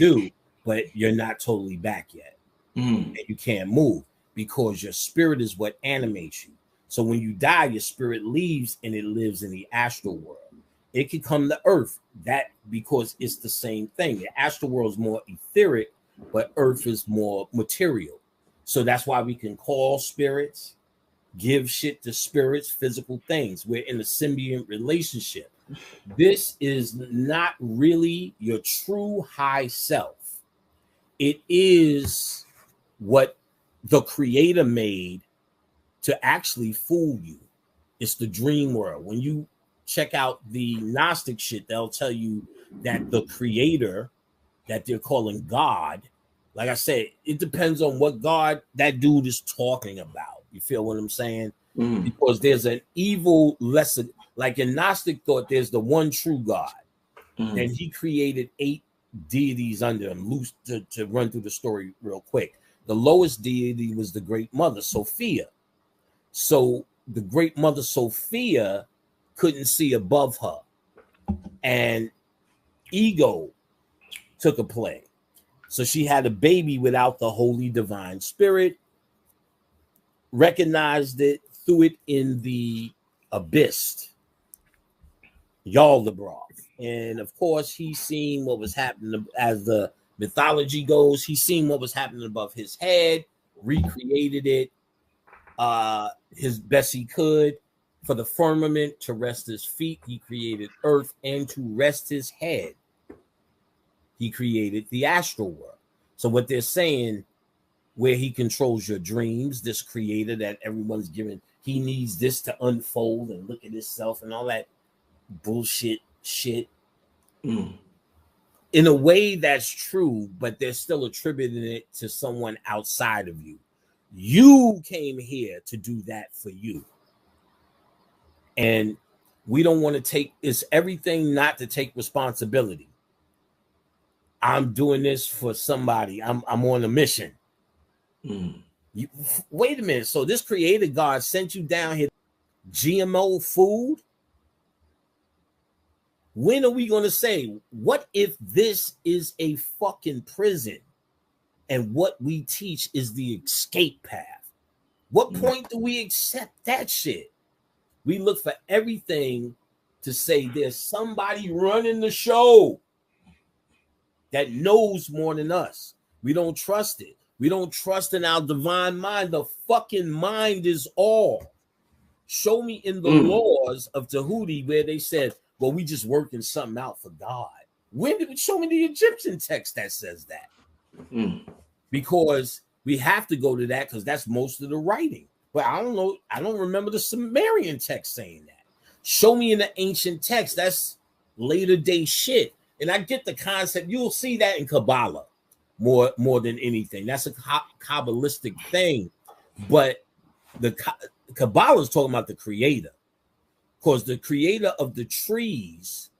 do, but you're not totally back yet. And you can't move because your spirit is what animates you. So when you die, your spirit leaves and it lives in the astral world. It can come to earth, that because it's the same thing. The astral world is more etheric, but earth is more material. So that's why we can call spirits, give shit to spirits, physical things. We're in a symbiont relationship. This is not really your true high self. It is what the creator made to actually fool you. It's the dream world. When you check out the Gnostic shit, they'll tell you that the creator that they're calling God, like I said, it depends on what God that dude is talking about. You feel what I'm saying? Because there's an evil lesser, like in Gnostic thought, there's the one true God. Then he created 8 deities under him. Loose to run through the story real quick. The lowest deity was the Great Mother, Sophia. So the Great Mother Sophia couldn't see above her. And ego took a play. So she had a baby without the Holy Divine Spirit, recognized it, threw it in the abyss, Yaldabaoth. And of course, he seen what was happening as the mythology goes. He seen what was happening above his head, recreated it his best he could. For the firmament to rest his feet, he created earth, and to rest his head, he created the astral world. So what they're saying, where he controls your dreams, this creator that everyone's given, he needs this to unfold and look at himself and all that bullshit shit. In a way, that's true, but they're still attributing it to someone outside of you. You came here to do that for you. And we don't want to take, it's everything not to take responsibility. I'm doing this for somebody. I'm on a mission. Wait a minute. So this creator God sent you down here, GMO food? When are we going to say, what if this is a fucking prison and what we teach is the escape path? What point do we accept that shit? We look for everything to say there's somebody running the show that knows more than us. We don't trust it. We don't trust in our divine mind. The fucking mind is all. Show me in the laws of Tahuti where they said, well, we just working something out for God. When did it show me the Egyptian text that says that? Because we have to go to that because that's most of the writing. But I don't know. I don't remember the Sumerian text saying that. Show me in the ancient text. That's later day shit. And I get the concept. You'll see that in Kabbalah more than anything. That's a Kabbalistic thing. But the Kabbalah is talking about the creator. Because the creator of the trees,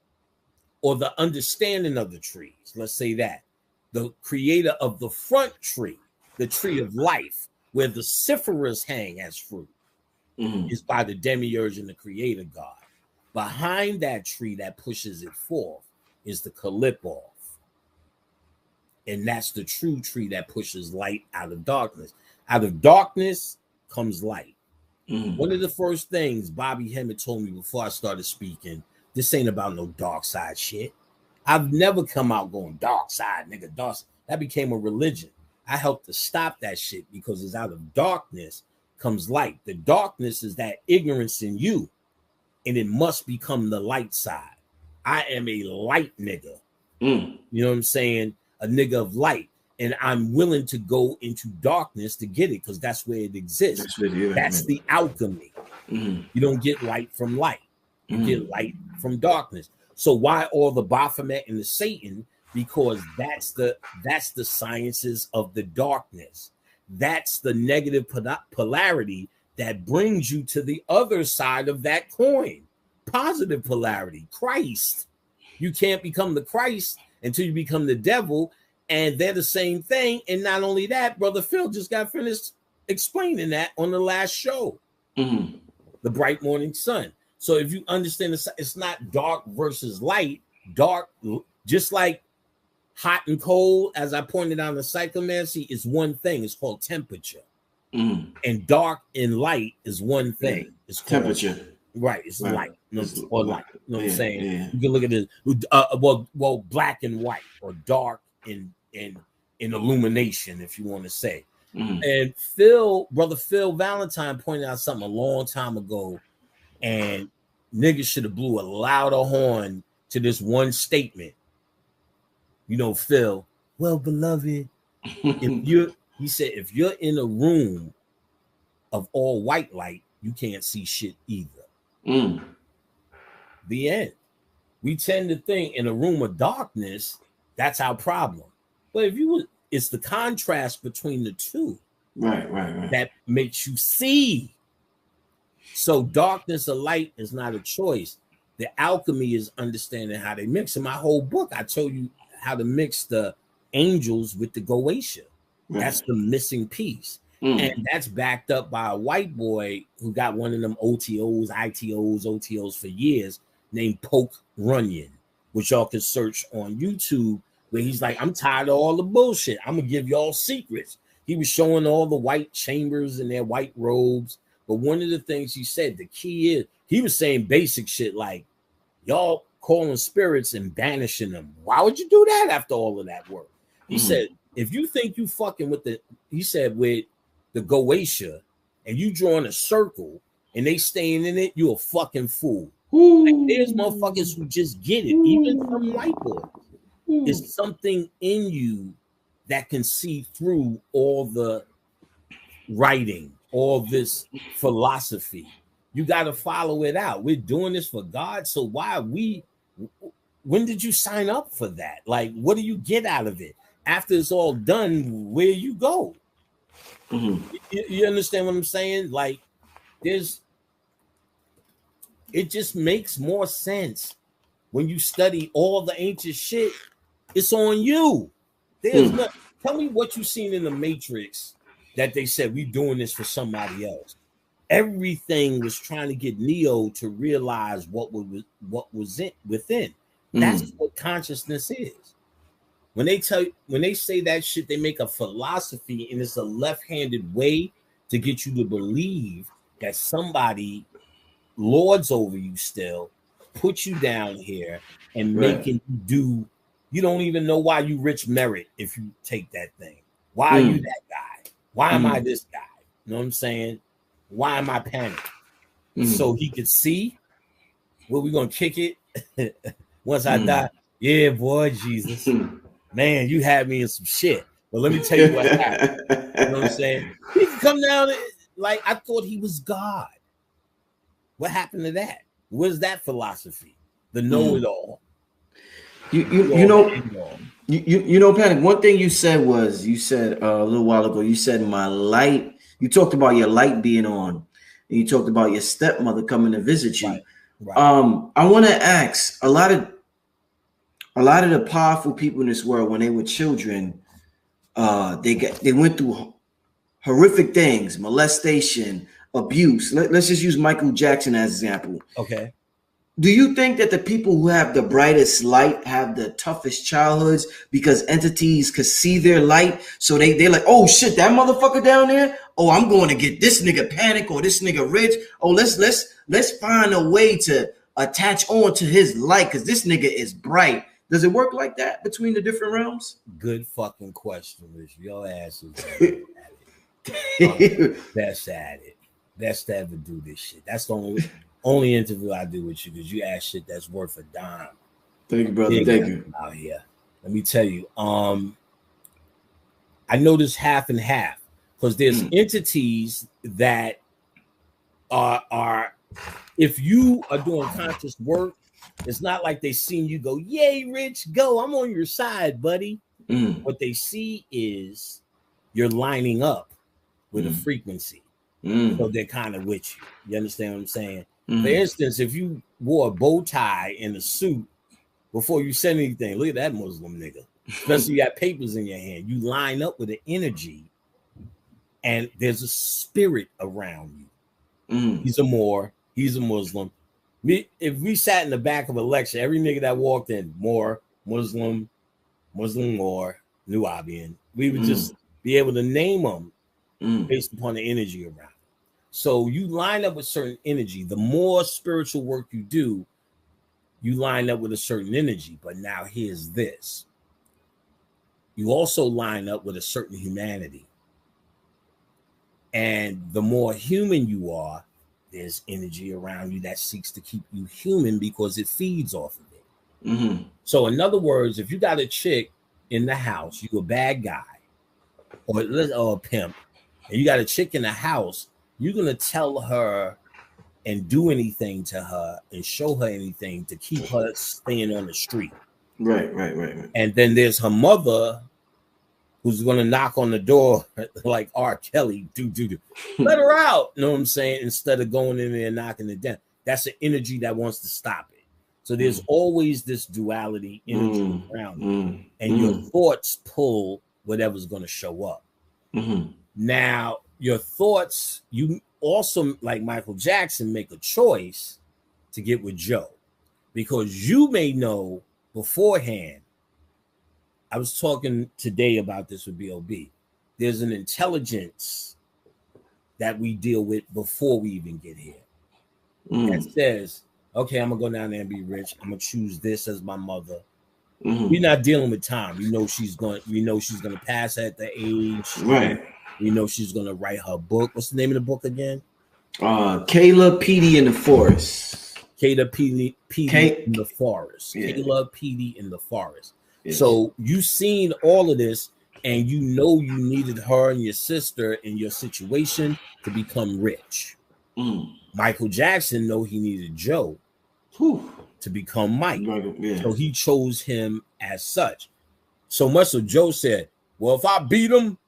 or the understanding of the trees, let's say that, the creator of the front tree, the tree of life, where the cyphers hang as fruit, is by the demiurge and the creator God. Behind that tree that pushes it forth is the Kalipoth. And that's the true tree that pushes light out of darkness. Out of darkness comes light. One of the first things Bobby Hemmett told me before I started speaking, this ain't about no dark side shit. I've never come out going dark side, nigga. Dark. That became a religion. I helped to stop that shit because it's out of darkness comes light. The darkness is that ignorance in you, and it must become the light side. I am a light nigga. You know what I'm saying? A nigga of light. And I'm willing to go into darkness to get it because that's where it exists. That's the alchemy. You don't get light from light. You get light from darkness. So why all the Baphomet and the Satan? Because that's the sciences of the darkness. That's the negative polarity that brings you to the other side of that coin. Positive polarity, Christ. You can't become the Christ until you become the devil. And they're the same thing. And not only that, Brother Phil just got finished explaining that on the last show. The bright morning sun. So if you understand, it's not dark versus light. Dark, just like hot and cold, as I pointed out in psychomancy, is one thing. It's called temperature. And dark and light is one thing. Yeah. It's called temperature. Right, it's Right. light, It's or light. You know what I'm saying? Yeah. You can look at it. Well, black and white, or dark in illumination, if you want to say. And brother Phil Valentine pointed out something a long time ago, and niggas should have blew a louder horn to this one statement. You know, Phil, well, beloved, he said, if you're in a room of all white light, you can't see shit either. The end. We tend to think in a room of darkness, that's our problem. But it's the contrast between the two. Right. That makes you see. So darkness or light is not a choice. The alchemy is understanding how they mix. In my whole book, I told you how to mix the angels with the Goetia. Right. That's the missing piece. And that's backed up by a white boy who got one of them OTOs for years, named Poke Runyon, which y'all can search on YouTube, where he's like, I'm tired of all the bullshit. I'm going to give y'all secrets. He was showing all the white chambers in their white robes. But one of the things he said, the key is, he was saying basic shit like, y'all calling spirits and banishing them. Why would you do that after all of that work? He said, if you think you fucking with with the Goetia and you drawing a circle and they staying in it, you a fucking fool. Like, there's motherfuckers who just get it, even from white boys. There's something in you that can see through all the writing, all this philosophy. You got to follow it out. We're doing this for God. So when did you sign up for that? Like, what do you get out of it? After it's all done, where you go? You understand what I'm saying? Like, it just makes more sense when you study all the ancient shit. It's on you. Tell me what you seen in the Matrix that they said we doing this for somebody else. Everything was trying to get Neo to realize what was within. That's what consciousness is. When they say that shit, they make a philosophy, and it's a left-handed way to get you to believe that somebody lords over you still, put you down here, and making you do. You don't even know why you rich merit if you take that thing. Why are you that guy? Why am I this guy? You know what I'm saying? Why am I panicked? So he could see where we gonna kick it once I die. Yeah, boy, Jesus. Man, you had me in some shit. But let me tell you what happened. You know what I'm saying? He can come down like I thought he was God. What happened to that? Where's that philosophy? The know-it-all. You know, Panic. One thing you said a little while ago, you said my light. You talked about your light being on, and you talked about your stepmother coming to visit you. Right. I want to ask a lot of the powerful people in this world, when they were children, they went through horrific things, molestation, abuse. Let's just use Michael Jackson as an example. Okay. Do you think that the people who have the brightest light have the toughest childhoods because entities could see their light? So they're like, oh shit, that motherfucker down there. Oh, I'm going to get this nigga Panic or this nigga Rich. Oh, let's find a way to attach on to his light because this nigga is bright. Does it work like that between the different realms? Good fucking question, Rich. Your ass is at it. Best at it. Best to ever do this shit. That's the only interview I do with you because you ask shit that's worth a dime. Thank you, brother. Thank you. Out here. Let me tell you. I know this half and half because there's entities that are if you are doing conscious work, it's not like they seen you go, yay, Rich, go. I'm on your side, buddy. What they see is you're lining up with a frequency. So they're kind of with you. You understand what I'm saying? For instance, if you wore a bow tie and a suit before you said anything, look at that Muslim nigga. Especially you got papers in your hand. You line up with the energy and there's a spirit around you. He's a Moor. He's a Muslim. If we sat in the back of a lecture, every nigga that walked in, Moor, Muslim, Muslim or Nubian. We would just be able to name them based upon the energy around. So you line up with certain energy. The more spiritual work you do, you line up with a certain energy. But now here's this. You also line up with a certain humanity. And the more human you are, there's energy around you that seeks to keep you human because it feeds off of it. So in other words, if you got a chick in the house, you a bad guy or a pimp, and you got a chick in the house, you're going to tell her and do anything to her and show her anything to keep her staying on the street. Right. And then there's her mother who's going to knock on the door like R. Kelly, do. Let her out, you know what I'm saying? Instead of going in there and knocking it down. That's an energy that wants to stop it. So there's always this duality energy around it. And your thoughts pull whatever's going to show up. Now, your thoughts, you also, like Michael Jackson, make a choice to get with Joe. Because you may know beforehand, I was talking today about this with B.O.B. There's an intelligence that we deal with before we even get here. That says, okay, I'm going to go down there and be rich. I'm going to choose this as my mother. We're not dealing with time. We know she's going to pass at the age. Right. We know she's going to write her book. What's the name of the book again? Kayla, Petey in the Forest. Kayla, Petey in the Forest. Yeah. Kayla, Petey in the Forest. Yes. So you've seen all of this, and you know you needed her and your sister in your situation to become rich. Michael Jackson know he needed Joe to become Mike. Yeah. So he chose him as such. So much so Joe said, well, if I beat him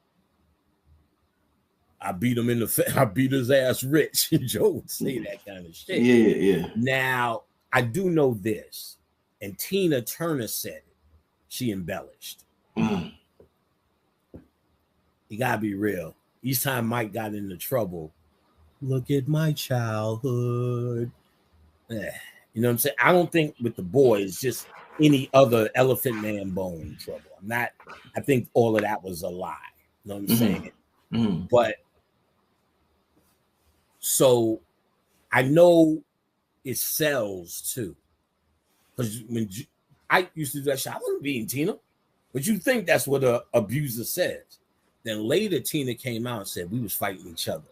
I beat his ass rich. Joe would say that kind of shit. Yeah. Now, I do know this, and Tina Turner said it. She embellished. You gotta be real. Each time Mike got into trouble, look at my childhood. You know what I'm saying? I don't think with the boys, just any other Elephant Man Bone trouble. I think all of that was a lie. You know what I'm saying? But so I know it sells too. Because when I used to do that shit, I wasn't beating Tina. But you think that's what an abuser says. Then later Tina came out and said we was fighting each other.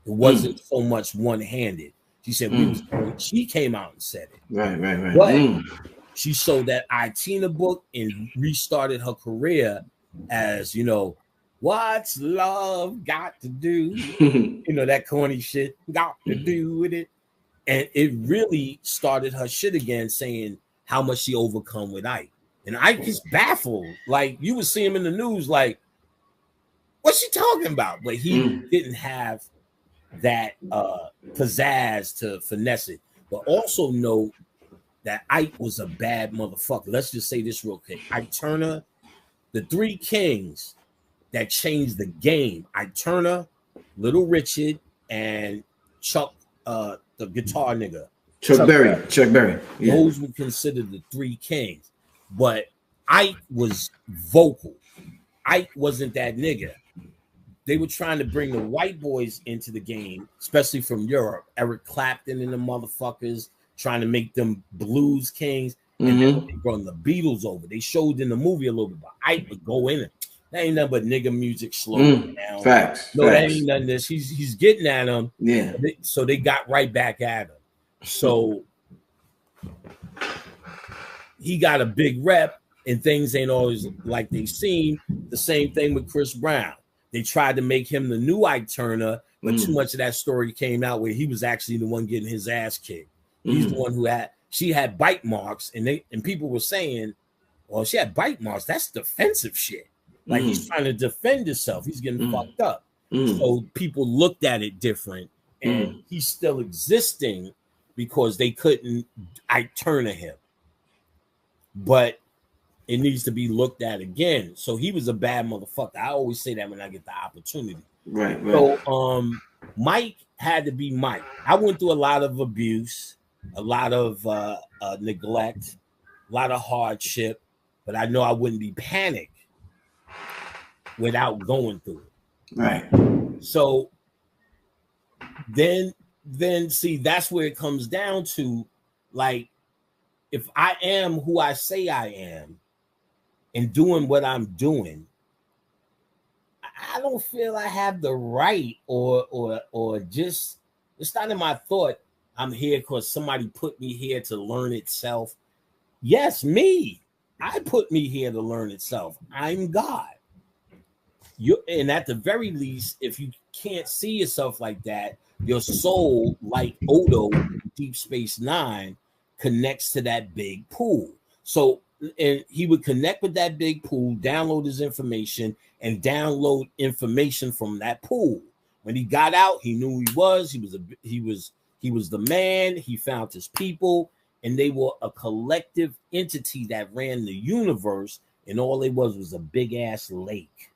It wasn't so much one-handed. She said she came out and said it. Right. But she sold that Tina book and restarted her career as, what's love got to do? That corny shit got to do with it. And it really started her shit again, saying how much she overcome with Ike. And Ike is baffled. Like, you would see him in the news like, what's she talking about? But he didn't have that pizzazz to finesse it. But also know that Ike was a bad motherfucker. Let's just say this real quick. Ike Turner, the three kings that changed the game. Ike Turner, Little Richard, and Chuck, the guitar nigga. Chuck Berry. Yeah. Those were considered the three kings. But Ike was vocal. Ike wasn't that nigga. They were trying to bring the white boys into the game, especially from Europe. Eric Clapton and the motherfuckers trying to make them blues kings. And then they brought the Beatles over. They showed in the movie a little bit, but Ike would go in it. That ain't nothing but nigga music slowing down. Facts. That ain't nothing. This he's getting at them. Yeah. So they got right back at him. So he got a big rep, and things ain't always like they seem. The same thing with Chris Brown. They tried to make him the new Ike Turner, but too much of that story came out where he was actually the one getting his ass kicked. He's the one who she had bite marks, and people were saying, well, she had bite marks. That's defensive shit. Like he's trying to defend himself. He's getting fucked up. So people looked at it different, and he's still existing because they couldn't Ike Turner him. But it needs to be looked at again. So he was a bad motherfucker. I always say that when I get the opportunity. Right. So Mike had to be Mike. I went through a lot of abuse, a lot of neglect, a lot of hardship. but I know I wouldn't be panicked without going through it. Right. So then see, that's where it comes down to, like, if I am who I say I am and doing what I'm doing, I don't feel I have the right or just, it's not in my thought I'm here because somebody put me here to learn itself. Yes, me. I put me here to learn itself. I'm God. And at the very least, if you can't see yourself like that, your soul, like Odo in Deep Space Nine, connects to that big pool. So, and he would connect with that big pool, download his information, and download information from that pool. When he got out, he knew who he was. He was the man. He found his people, and they were a collective entity that ran the universe. And all it was a big ass lake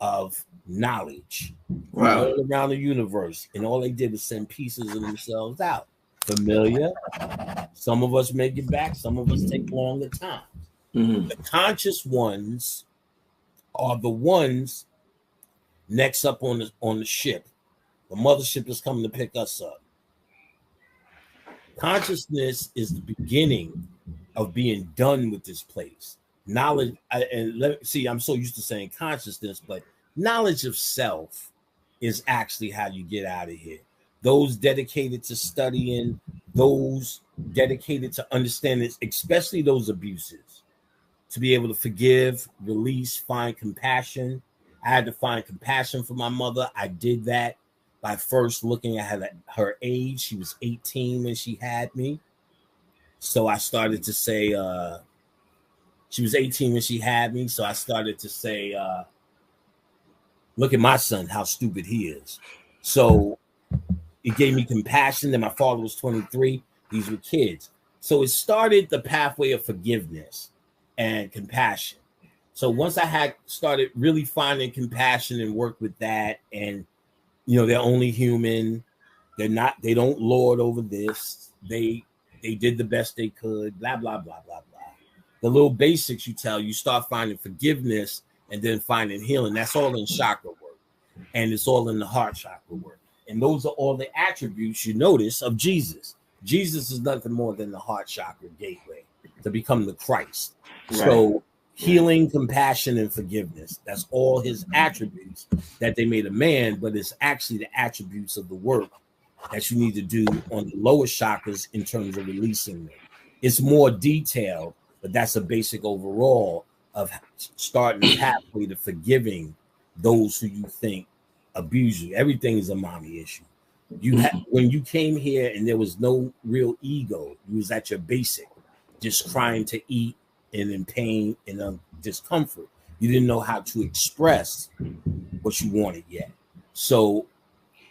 of knowledge, wow, all around the universe, and all they did was send pieces of themselves out. Familiar? Some of us make it back, some of us take longer times. Mm-hmm. The conscious ones are the ones next up on the ship. The mothership is coming to pick us up. Consciousness is the beginning of being done with this place. Knowledge, I'm so used to saying consciousness, but knowledge of self is actually how you get out of here. Those dedicated to studying, those dedicated to understanding, especially those abuses, to be able to forgive, release, find compassion. I had to find compassion for my mother. I did that by first looking at her age. She was 18 when she had me. So I started to say, she was 18 when she had me. So I started to say, look at my son, how stupid he is. So it gave me compassion. Then my father was 23. These were kids. So it started the pathway of forgiveness and compassion. So once I had started really finding compassion and work with that, and they're only human. They don't lord over this. They did the best they could, blah, blah, blah, blah, blah. The little basics you start finding forgiveness and then finding healing. That's all in chakra work. And it's all in the heart chakra work. And those are all the attributes you notice of Jesus. Jesus is nothing more than the heart chakra gateway to become the Christ. Right. So healing, compassion, and forgiveness. That's all his attributes that they made a man, but it's actually the attributes of the work that you need to do on the lower chakras in terms of releasing them. It's more detailed, but that's a basic overall of starting the pathway to forgiving those who you think abuse you. Everything is a mommy issue. When you came here and there was no real ego, you was at your basic, just trying to eat and in pain and discomfort. You didn't know how to express what you wanted yet. So,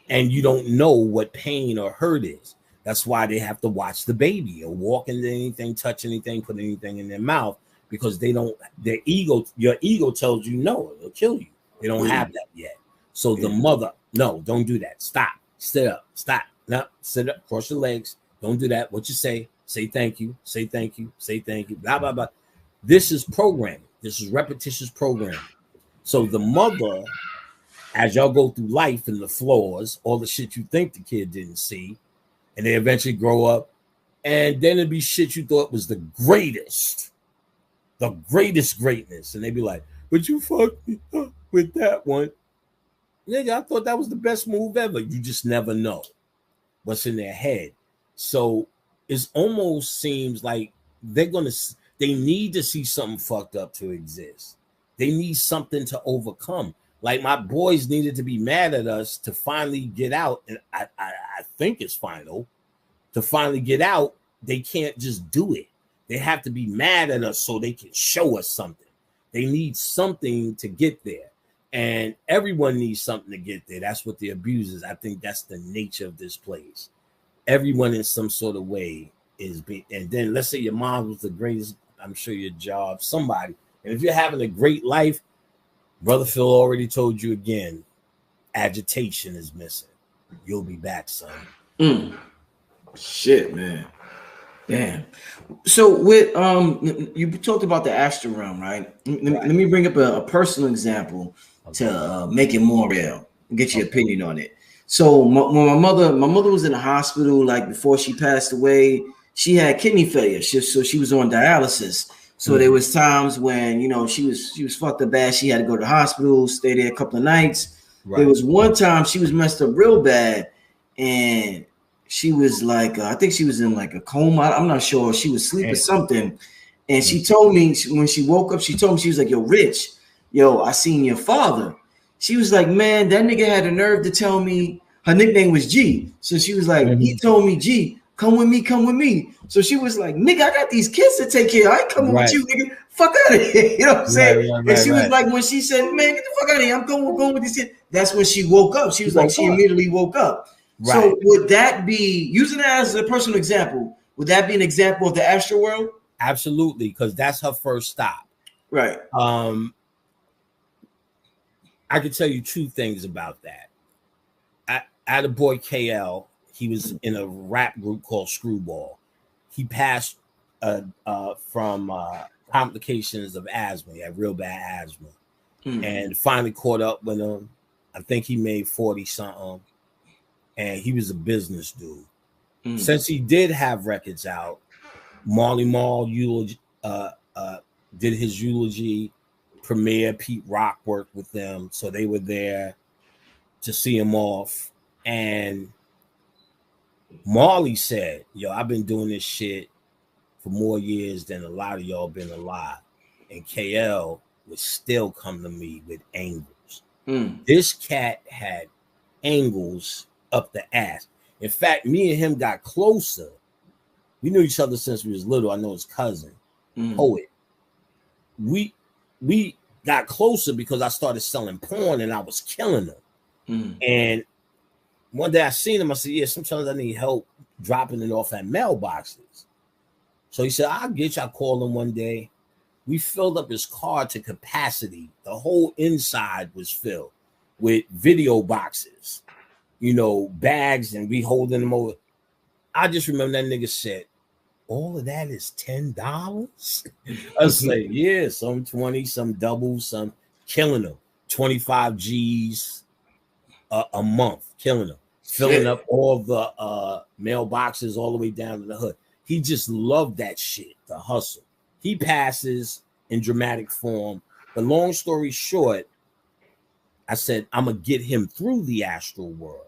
and you don't know what pain or hurt is. That's why they have to watch the baby or walk into anything, touch anything, put anything in their mouth, because your ego tells you no, it'll kill you. They don't have that yet. So the mother, no, don't do that. Stop, sit up, stop. No, sit up, cross your legs. Don't do that. What you say thank you, say thank you, say thank you, blah, blah, blah. This is programming. This is repetitious programming. So the mother, as y'all go through life and the flaws, all the shit you think the kid didn't see, and they eventually grow up, and then it'd be shit you thought was the greatest greatness. And they'd be like, but you fucked me up with that one. Nigga, I thought that was the best move ever. You just never know what's in their head. So it almost seems like they need to see something fucked up to exist. They need something to overcome. Like my boys needed to be mad at us to finally get out. And I think it's final. To finally get out, they can't just do it. They have to be mad at us so they can show us something. They need something to get there. And everyone needs something to get there. That's what the abuse is. I think that's the nature of this place. Everyone in some sort of way is being, and then let's say your mom was the greatest, I'm sure your job, somebody. And if you're having a great life, Brother Phil already told you again, agitation is missing. You'll be back, son. Shit, man. Damn. So with you talked about the astral realm, right? Let me bring up a personal example Okay. to make it more real. Get your Okay. opinion on it. So when my mother was in the hospital, like before she passed away, she had kidney failure. So she was on dialysis. So there was times when she was fucked up bad. She had to go to the hospital, stay there a couple of nights. There Right. was one time she was messed up real bad, and she was like, I think she was in like a coma. I'm not sure. She was asleep or And, something. And she told me when she woke up, she told me, she was like, yo, Rich, yo, I seen your father. She was like, man, that nigga had the nerve to tell me her nickname was G. So she was like, he told me, G, come with me, come with me. So she was like, nigga, I got these kids to take care of. I ain't coming with right. you, nigga. Fuck out of here. You know what I'm Right. saying? Right. And Right. she was Right. like, when she said, man, get the fuck out of here. I'm going with these kids. That's when she woke up. She You was like, woke she up. immediately woke up. Right. So would that be, using that as a personal example, would that be an example of the astral world? Absolutely, because that's her first stop. Right. I can tell you two things about that. I had a boy KL. He was in a rap group called Screwball. He passed from complications of asthma. He had real bad asthma, and finally caught up with him. I think he made 40 something, and he was a business dude. Since he did have records out, Marley Marl eulogy, did his eulogy. Premier Pete Rock worked with them, so they were there to see him off. And Marley said, "Yo, I've been doing this shit for more years than a lot of y'all been alive." And KL would still come to me with angles. This cat had angles up the ass. In fact, me and him got closer. We knew each other since we was little. I know his cousin, Poet. We got closer because I started selling porn and I was killing them. And one day I seen him. I said, "Yeah, sometimes I need help dropping it off at mailboxes." So he said, "I'll get you." I called him one day. We filled up his car to capacity. The whole inside was filled with video boxes, bags, and we holding them over. I just remember that nigga said, "All of that is $10." I say, "Yeah, some 20, some double, some killing them. 25 G's a month, killing them, filling Shit. up all the mailboxes all the way down to the hood." He just loved that shit, the hustle. He passes in dramatic form. But long story short, I said, I'm going to get him through the astral world.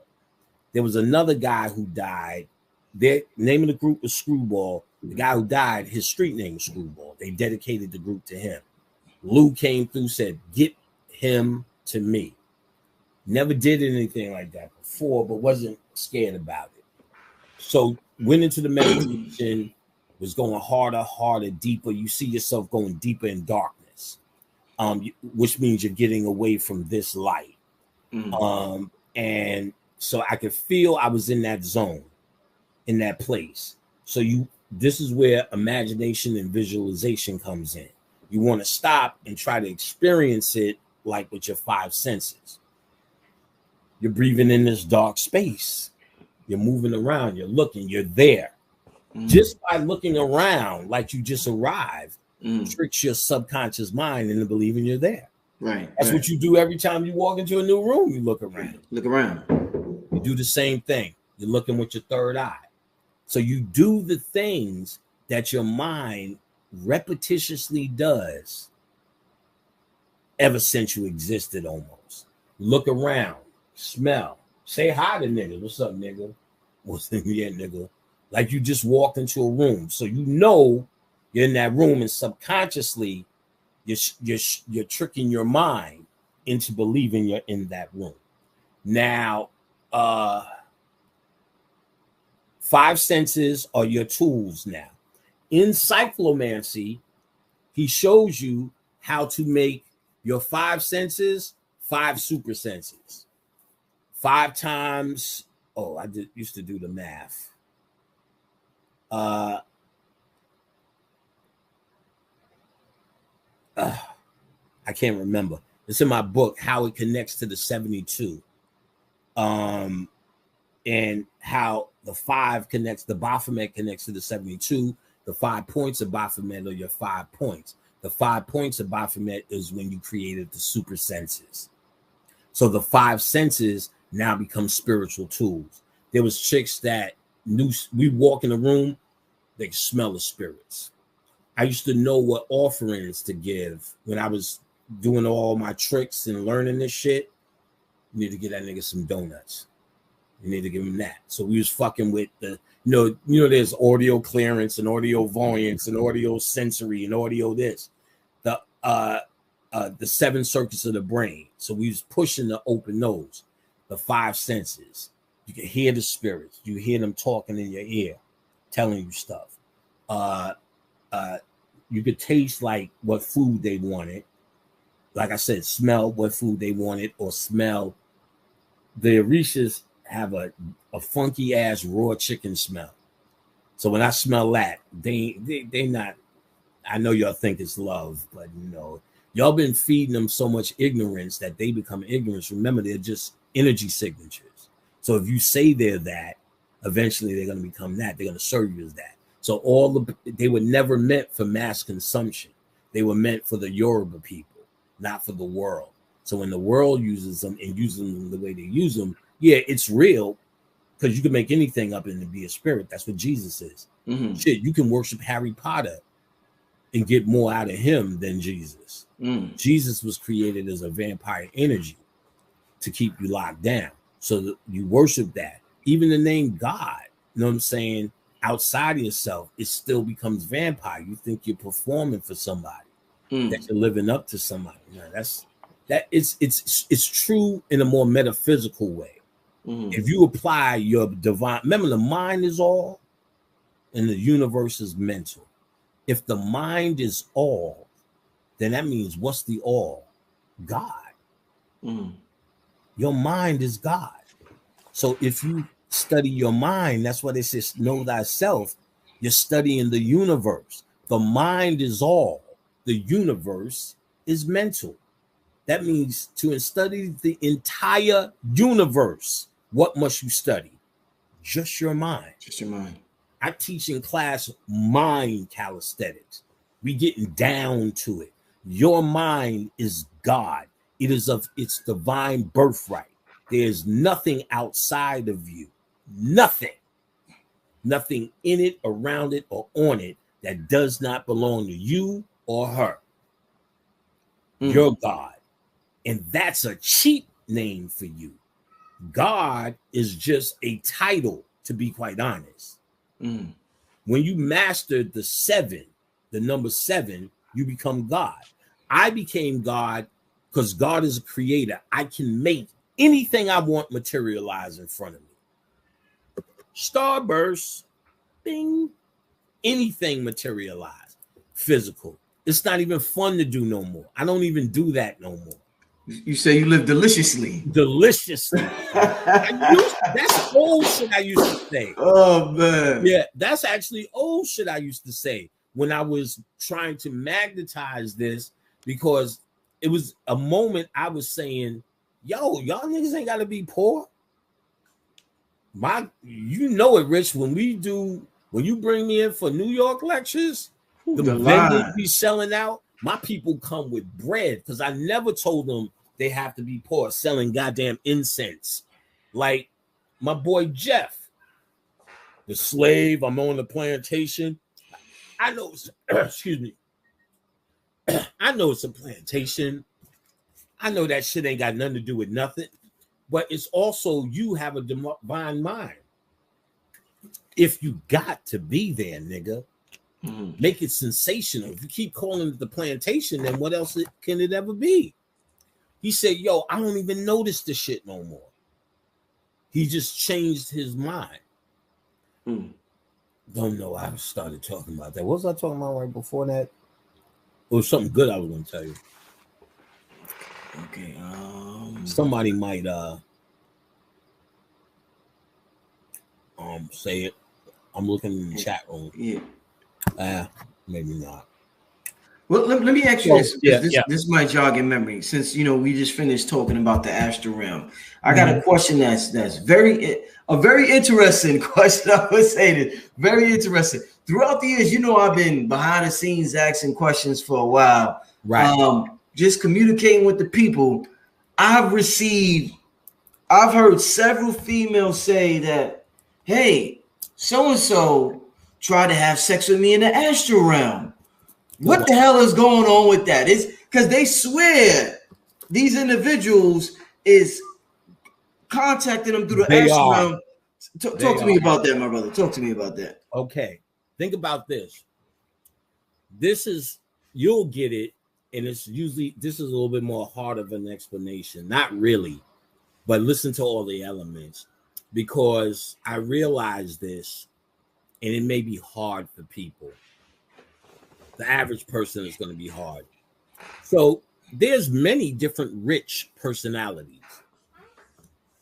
There was another guy who died. Their name of the group was Screwball. The guy who died, his street name was Screwball. They dedicated the group to him. Lou came through, said, "Get him to me." Never did anything like that before, but wasn't scared about it. So went into the meditation, was going harder, deeper. You see yourself going deeper in darkness, which means you're getting away from this light. And so I could feel I was in that zone, in that place. So this is where imagination and visualization comes in. You want to stop and try to experience it like with your five senses. You're breathing in this dark space. You're moving around. You're looking. You're there. Just by looking around like you just arrived, tricks your subconscious mind into believing you're there. Right. That's what you do every time you walk into a new room. You look around. Look around. You do the same thing. You're looking with your third eye. So you do the things that your mind repetitiously does ever since you existed almost. Look around, smell, say hi to niggas. "What's up, nigga?" "What's up, yeah, nigga?" Like you just walked into a room. So you're in that room, and subconsciously you're tricking your mind into believing you're in that room. Now, five senses are your tools now. In cyclomancy, he shows you how to make your five senses 5 super senses. 5 times, used to do the math. I can't remember. It's in my book, how it connects to the 72. And how The 5 connects, the Baphomet connects to the 72. The 5 points of Baphomet are your 5 points. The 5 points of Baphomet is when you created the super senses. So the 5 senses now become spiritual tools. There was chicks that knew, we walk in the room, they smell the spirits. I used to know what offerings to give when I was doing all my tricks and learning this shit. You need to get that nigga some donuts. You need to give him that. So we was fucking with the, you know, there's audio clearance and audio voyance and audio sensory and audio this. The 7 circuits of the brain. So we was pushing to open those, the 5 senses. You can hear the spirits. You hear them talking in your ear, telling you stuff. You could taste like what food they wanted. Like I said, smell what food they wanted, or smell. The Orishas have a funky ass raw chicken smell. So when I smell that, they not. I know y'all think it's love, but y'all been feeding them so much ignorance that they become ignorant. Remember, they're just energy signatures. So if you say they're that, eventually they're going to become that. They're going to serve you as that. So they were never meant for mass consumption. They were meant for the Yoruba people, not for the world. So when the world uses them and uses them the way they use them, yeah, it's real, because you can make anything up and be a spirit. That's what Jesus is. Mm-hmm. Shit, you can worship Harry Potter and get more out of him than Jesus. Jesus was created as a vampire energy to keep you locked down. So that you worship that. Even the name God, you know what I'm saying? Outside of yourself, it still becomes vampire. You think you're performing for somebody, that you're living up to somebody. It's true in a more metaphysical way. If you apply your divine, remember, the mind is all and the universe is mental. If the mind is all, then that means what's the all? God. Your mind is God. So if you study your mind, that's why they say know thyself. You're studying the universe. The mind is all. The universe is mental. That means to study the entire universe, what must you study? Just your mind. Just your mind. I teach in class mind calisthenics. We getting down to it. Your mind is God. It is of its divine birthright. There's nothing outside of you. Nothing in it, around it, or on it that does not belong to you or her. You're God. And that's a cheap name for you. God is just a title, to be quite honest. When you master the 7, the number 7, you become God. I became God because God is a creator. I can make anything I want materialize in front of me. Starburst, bing, anything materialize. Physical. It's not even fun to do no more. I don't even do that no more. You say you live deliciously. Deliciously. That's old shit I used to say. Oh, man. Yeah, that's actually old shit I used to say when I was trying to magnetize this, because it was a moment I was saying, yo, y'all niggas ain't got to be poor. You know it, Rich, when you bring me in for New York lectures, the vendors be selling out. My people come with bread, because I never told them they have to be poor selling goddamn incense. Like my boy Jeff, the slave, I'm on the plantation. I know, excuse me. I know it's a plantation. I know that shit ain't got nothing to do with nothing. But it's also, you have a divine mind. If you got to be there, nigga, make it sensational. If you keep calling it the plantation, then what else can it ever be? He said, yo, I don't even notice the shit no more. He just changed his mind. Don't know. I started talking about that. What was I talking about right before that? It was something good I was going to tell you. Okay. Somebody might say it. I'm looking in the chat room. Yeah. Maybe not. Well, let me ask you this, yeah, because yeah. this might jog in memory. Since we just finished talking about the astral realm, I got a question that's very interesting question. I would say that very interesting. Throughout the years, I've been behind the scenes asking questions for a while. Right. Just communicating with the people. I've heard several females say that, hey, so and so tried to have sex with me in the astral realm. What the hell is going on with that? It's because they swear these individuals is contacting them through the astral realm. Talk to me about that, my brother. Talk to me about that. Okay. Think about this. You'll get it, and this is a little bit more hard of an explanation. Not really, but listen to all the elements, because I realize this, and it may be hard for people. The average person is going to be hard. So there's many different rich personalities.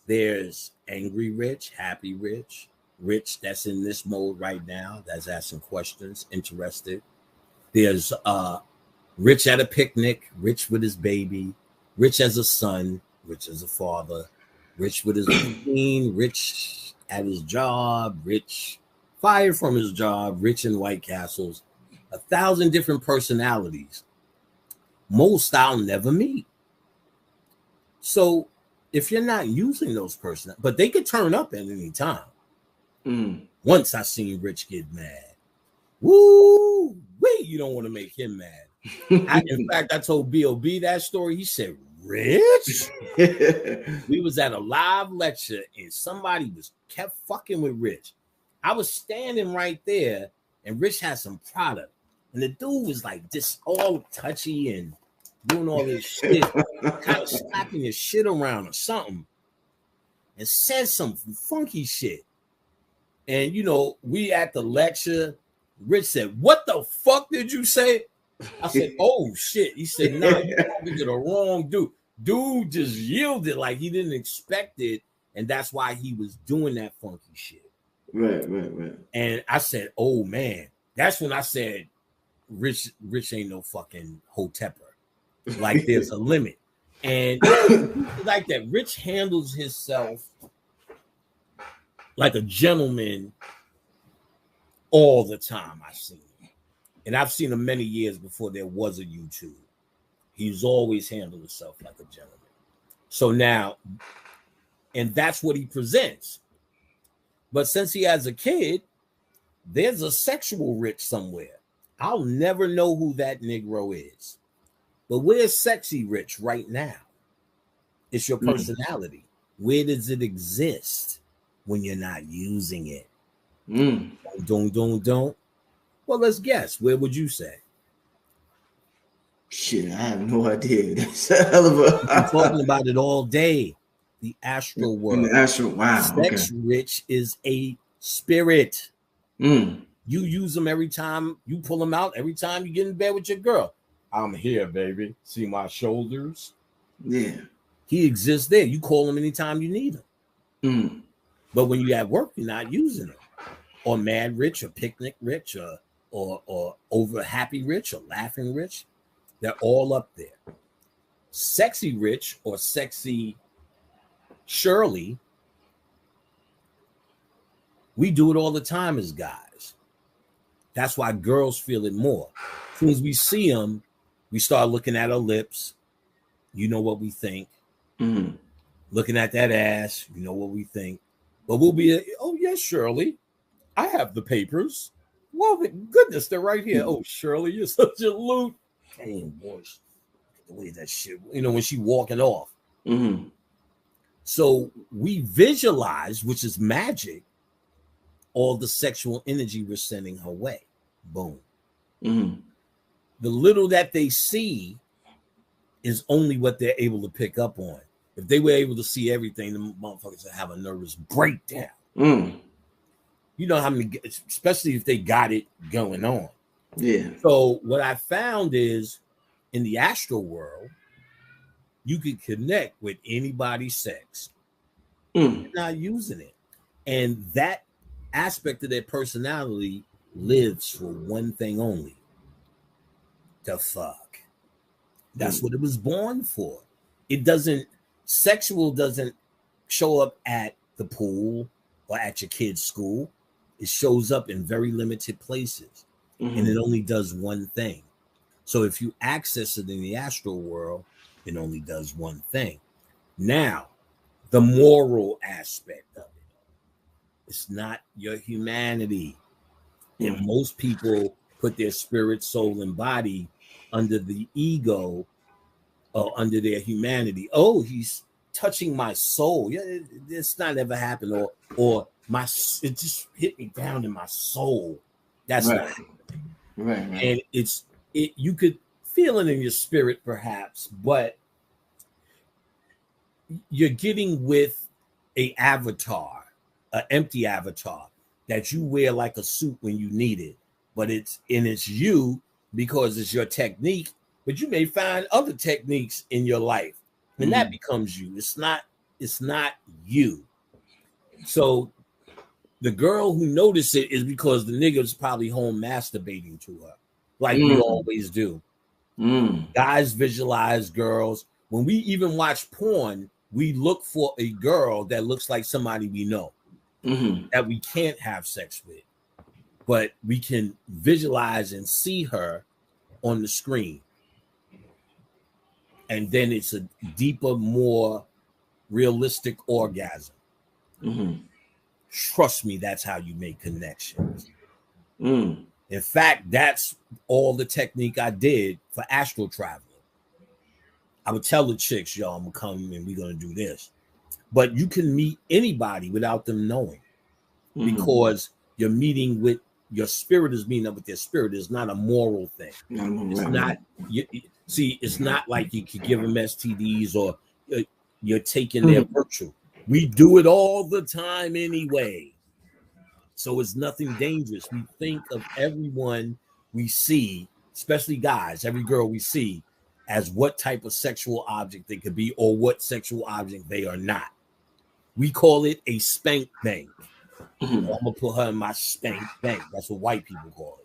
There's angry rich, happy rich, rich that's in this mode right now, that's asking questions, interested. There's rich at a picnic, rich with his baby, rich as a son, rich as a father, rich with his routine, rich at his job, rich fired from his job, rich in White Castles. 1,000 different personalities. Most I'll never meet. So if you're not using those personalities, but they could turn up at any time. Once I seen Rich get mad. Woo! Wait, you don't want to make him mad. In fact, I told B.O.B. that story. He said, Rich? We was at a live lecture and somebody kept fucking with Rich. I was standing right there and Rich had some product. And the dude was like this all touchy and doing all this shit, kind of slapping his shit around or something, and said some funky shit. And we at the lecture, Rich said, "What the fuck did you say?" I said, "Oh shit." He said, "Nah, you talking to the wrong dude." Dude just yielded like he didn't expect it, and that's why he was doing that funky shit. Right. And I said, "Oh man," that's when I said, Rich ain't no fucking hotepper. Like there's a limit. And like that, Rich handles himself like a gentleman all the time. I've seen him. And I've seen him many years before there was a YouTube. He's always handled himself like a gentleman. So now, and that's what he presents. But since he has a kid, there's a sexual Rich somewhere. I'll never know who that Negro is. But where's sexy Rich right now? It's your personality. Where does it exist when you're not using it? Don't. Well, let's guess. Where would you say? Shit, I have no idea. That's a hell of a... I'm talking about it all day. The astral world. In the astral, wow. Sex Rich is a spirit. You use them every time you pull them out, every time you get in bed with your girl. I'm here, baby. See my shoulders? Yeah. He exists there. You call him anytime you need him. But when you at work, you're not using him. Or mad Rich, or picnic Rich, or over happy Rich, or laughing Rich. They're all up there. Sexy Rich or sexy Shirley, we do it all the time as guys. That's why girls feel it more. As soon as we see them, we start looking at her lips. You know what we think. Looking at that ass, you know what we think. But we'll be, oh, yes, Shirley. I have the papers. Well, goodness, they're right here. Oh, Shirley, you're such a loot. Damn, boy. The way that shit, when she walking off. So we visualize, which is magic, all the sexual energy we're sending her way. Boom. The little that they see is only what they're able to pick up on. If they were able to see everything, the motherfuckers would have a nervous breakdown. You know how many, especially if they got it going on. Yeah. So what I found is in the astral world, you can connect with anybody's sex. You're not using it. And that aspect of their personality lives for one thing only: The fuck? That's what it was born for. It doesn't, sexual doesn't show up at the pool or at your kid's school. It shows up in very limited places, and it only does one thing. So if you access it in the astral world, it only does one thing. Now, the moral aspect of it, it's not your humanity. And most people put their spirit, soul, and body under the ego or under their humanity. Oh, he's touching my soul. Yeah, it's not ever happened. Or my, it just hit me down in my soul. That's right. not happening. Right. And you could feel it in your spirit perhaps, but you're getting with a avatar, an empty avatar that you wear like a suit when you need it, but it's you because it's your technique, but you may find other techniques in your life and that becomes you. It's not you. So the girl who noticed it is because the nigga's probably home masturbating to her, like we always do. Guys visualize girls. When we even watch porn, we look for a girl that looks like somebody we know that we can't have sex with, but we can visualize and see her on the screen. And then it's a deeper, more realistic orgasm. Trust me, that's how you make connections. In fact, that's all the technique I did for astral traveling. I would tell the chicks, yo, I'm gonna come and we're gonna do this. But you can meet anybody without them knowing, because you're meeting with your spirit is meeting up with their spirit. It's not a moral thing. It's not. It's not like you could give them STDs or you're taking their virtue. We do it all the time anyway. So it's nothing dangerous. We think of everyone we see, especially guys, every girl we see, as what type of sexual object they could be or what sexual object they are not. We call it a spank bank. I'm going to put her in my spank bank. That's what white people call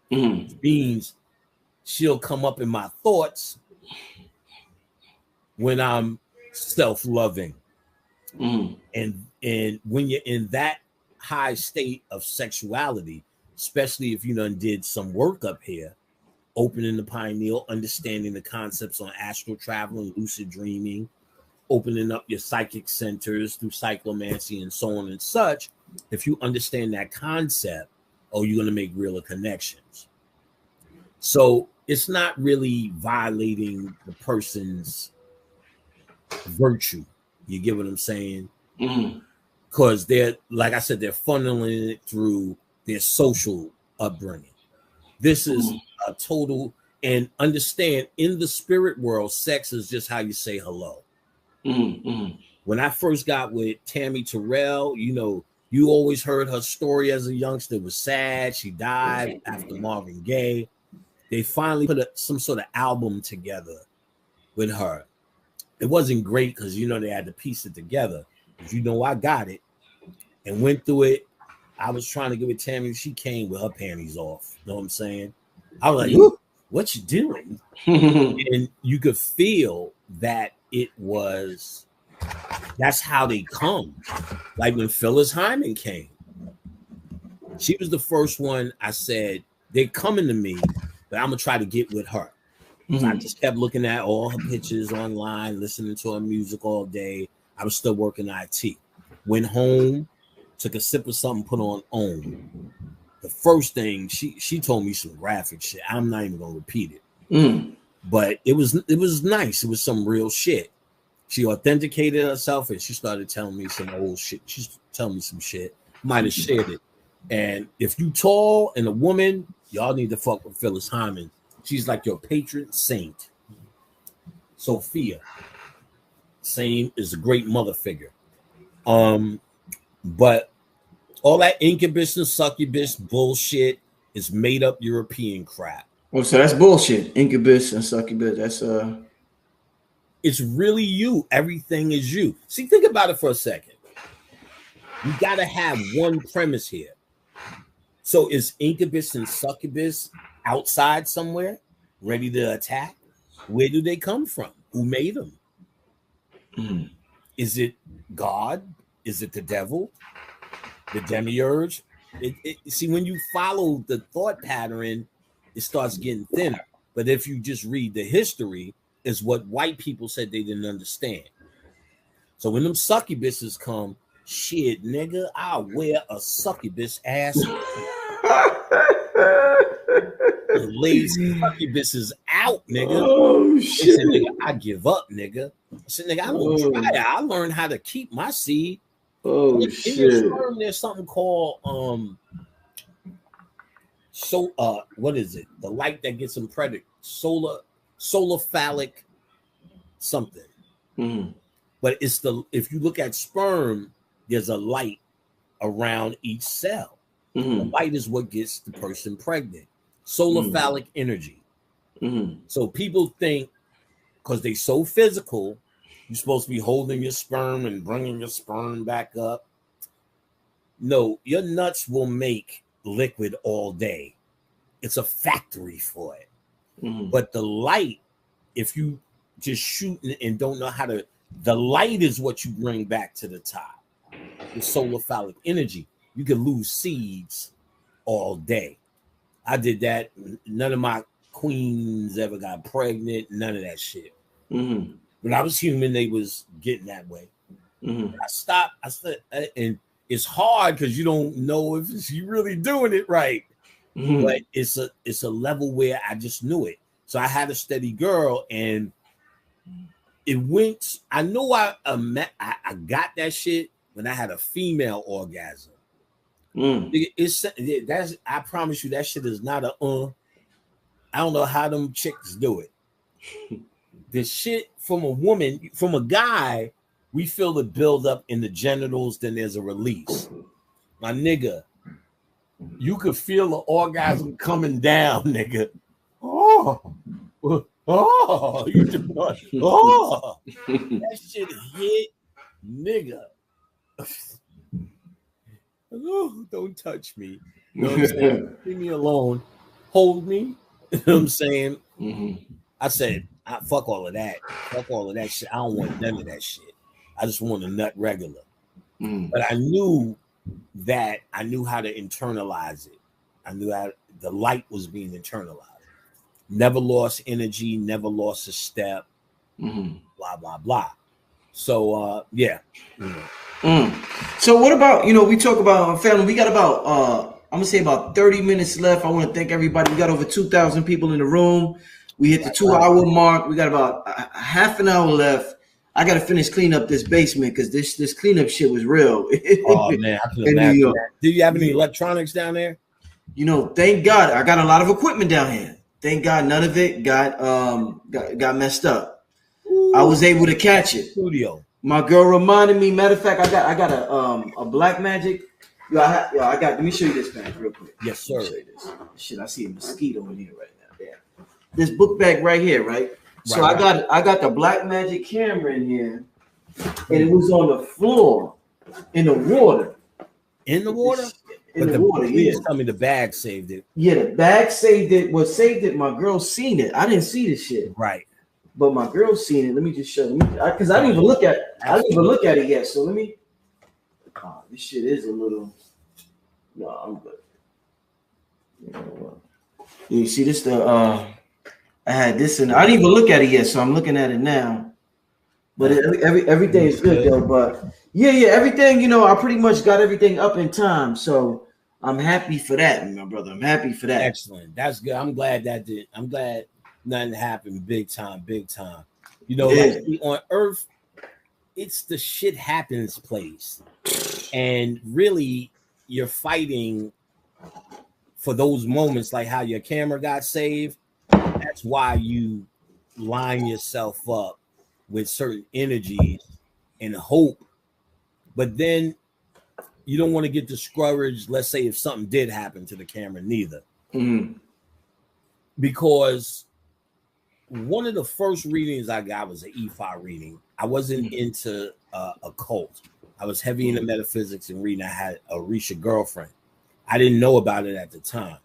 it. Which means she'll come up in my thoughts when I'm self-loving. And when you're in that high state of sexuality, especially if you done did some work up here, opening the pineal, understanding the concepts on astral traveling, lucid dreaming, opening up your psychic centers through cyclomancy and so on and such, if you understand that concept, you're going to make realer connections. So it's not really violating the person's virtue. You get what I'm saying? Because they're, like I said, they're funneling it through their social upbringing. This is a total, and understand, in the spirit world, sex is just how you say hello. When I first got with Tammy Terrell, you always heard her story as a youngster. It was sad. She died after Marvin Gaye. They finally put some sort of album together with her. It wasn't great because, they had to piece it together. But I got it and went through it. I was trying to get with Tammy. She came with her panties off. You know what I'm saying? I was like, what you doing? And you could feel that that's how they come. Like when Phyllis Hyman came. She was the first one I said, they're coming to me, but I'm going to try to get with her. So I just kept looking at all her pictures online, listening to her music all day. I was still working IT. Went home, took a sip of something, put on OM. The first thing, she told me some graphic shit. I'm not even going to repeat it. But it was nice. It was some real shit. She authenticated herself and she started telling me some old shit. She's telling me some shit. Might have shared it. And if you tall and a woman, y'all need to fuck with Phyllis Hyman. She's like your patron saint. Sophia. Same, is a great mother figure. But all that incubus and succubus bullshit is made up European crap. Oh, so that's bullshit. Incubus and succubus. That's It's really you. Everything is you. See, think about it for a second. You gotta have one premise here. So is incubus and succubus outside somewhere? ready to attack. Where do they come from? Who made them? Mm-hmm. Is it God? Is it the devil? The demiurge? See, when you follow the thought pattern, it starts getting thinner. But if you just read the history, is what white people said they didn't understand. So when them succubuses come, shit, nigga, I'll wear a succubus ass. Laid succubuses out, nigga. Oh They shit! said, nigga, I give up, nigga. I said, nigga, I don't try it. I learned how to keep my seed. Oh In shit! your sperm, there's something called what is it? The light that gets impregnated, solar phallic something. Mm-hmm. But it's if you look at sperm, there's a light around each cell. Mm-hmm. The light is what gets the person pregnant. Solar phallic energy. Mm-hmm. So people think because they're so physical, you're supposed to be holding your sperm and bringing your sperm back up. No, your nuts will make liquid all day. It's a factory for it. Mm-hmm. But the light, if you just shooting and don't know how to, the light is what you bring back to the top. The solar phallic energy. You can lose seeds all day. I did that. None of my queens ever got pregnant. None of that shit. Mm-hmm. When I was human, they was getting that way. Mm-hmm. I stopped. I said, and it's hard because you don't know if you really doing it right. Mm-hmm. But it's a level where I just knew it. So I had a steady girl, and it went. I know I got that shit when I had a female orgasm. That's, I promise you, that shit is not a I don't know how them chicks do it. The shit from a woman, from a guy, we feel the buildup in the genitals, then there's a release. My nigga, you could feel the orgasm coming down, nigga. Oh, you just thought, that shit hit, nigga. Oh, don't touch me. You know what I'm saying? Leave me alone. Hold me. You know what I'm saying? Mm-hmm. I said, fuck all of that. Fuck all of that shit. I don't want none of that shit. I just want a nut regular. Mm-hmm. But I knew how to internalize it. I knew how the light was being internalized. Never lost energy, never lost a step, blah, blah, blah. So, yeah. So what about, we talk about family. We got about, I'm going to say about 30 minutes left. I want to thank everybody. We got over 2,000 people in the room. We hit the 2-hour mark. We got about a half an hour left. I got to finish cleaning up this basement because this cleanup shit was real. Oh, man. I can imagine that. Do you have any electronics down there? Thank God. I got a lot of equipment down here. Thank God none of it got messed up. Ooh, I was able to catch it. Studio. My girl reminded me. Matter of fact, I got a Black Magic. I got. Let me show you this bag real quick. Yes, sir. Let me show you this. Shit, I see a mosquito in here right now. Yeah. This book bag right here, right? So I got the Black Magic camera in here, and it was on the floor in the water. In the water? In the water, yeah. Tell me the bag saved it. Yeah, the bag saved it. What saved it? My girl seen it. I didn't see this shit. Right. But my girl seen it. Let me just show you, because I didn't even look at it yet. So let me. Oh, this shit is a little. No, I'm good. You see this? I had this, and I didn't even look at it yet. So I'm looking at it now. But everything is good though. But yeah, everything. I pretty much got everything up in time. So I'm happy for that, my brother. I'm happy for that. Excellent. That's good. I'm glad nothing happened. Big time. Yeah. Like on Earth, it's the shit happens place. And really, you're fighting for those moments, like how your camera got saved. That's why you line yourself up with certain energies and hope. But then you don't want to get discouraged, let's say, if something did happen to the camera, neither. Mm-hmm. Because one of the first readings I got was an EFI reading. I wasn't into a cult. I was heavy into metaphysics and reading. I had a Risha girlfriend. I didn't know about it at the time.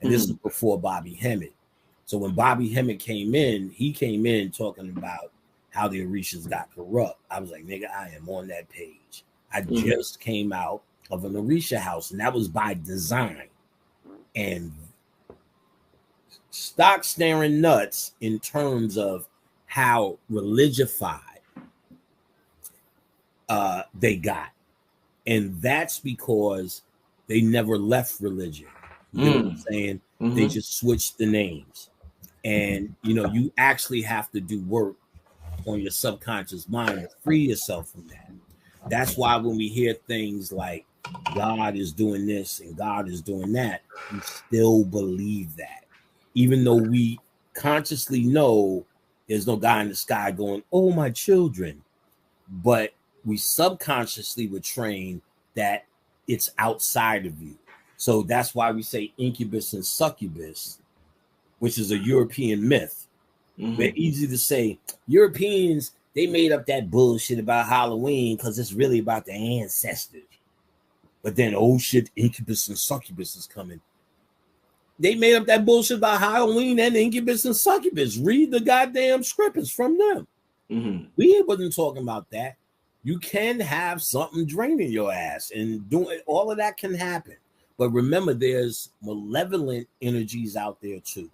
And this was before Bobby Hemmett. So when Bobby Hemmett came in, he came in talking about how the Orishas got corrupt. I was like, nigga, I am on that page. I just came out of an Orisha house, and that was by design. And stock staring nuts in terms of how religified they got. And that's because they never left religion. You know what I'm saying? They just switched the names. And, you know, you actually have to do work on your subconscious mind to free yourself from that. That's why when we hear things like God is doing this and God is doing that, we still believe that. Even though we consciously know there's no guy in the sky going, oh, my children. But we subconsciously were trained that it's outside of you. So that's why we say incubus and succubus, which is a European myth. They're easy to say. Europeans, they made up that bullshit about Halloween because it's really about the ancestors. But then, oh shit, incubus and succubus is coming. They made up that bullshit about Halloween and incubus and succubus. Read the goddamn script. It's from them. We wasn't talking about that. You can have something draining your ass, and doing all of that can happen. But remember, there's malevolent energies out there too.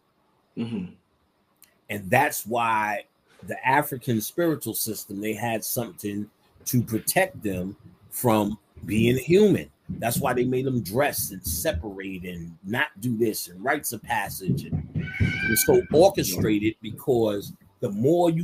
And that's why the African spiritual system, they had something to protect them from being human. That's why they made them dress and separate and not do this and rites of passage. And it's so orchestrated because the more you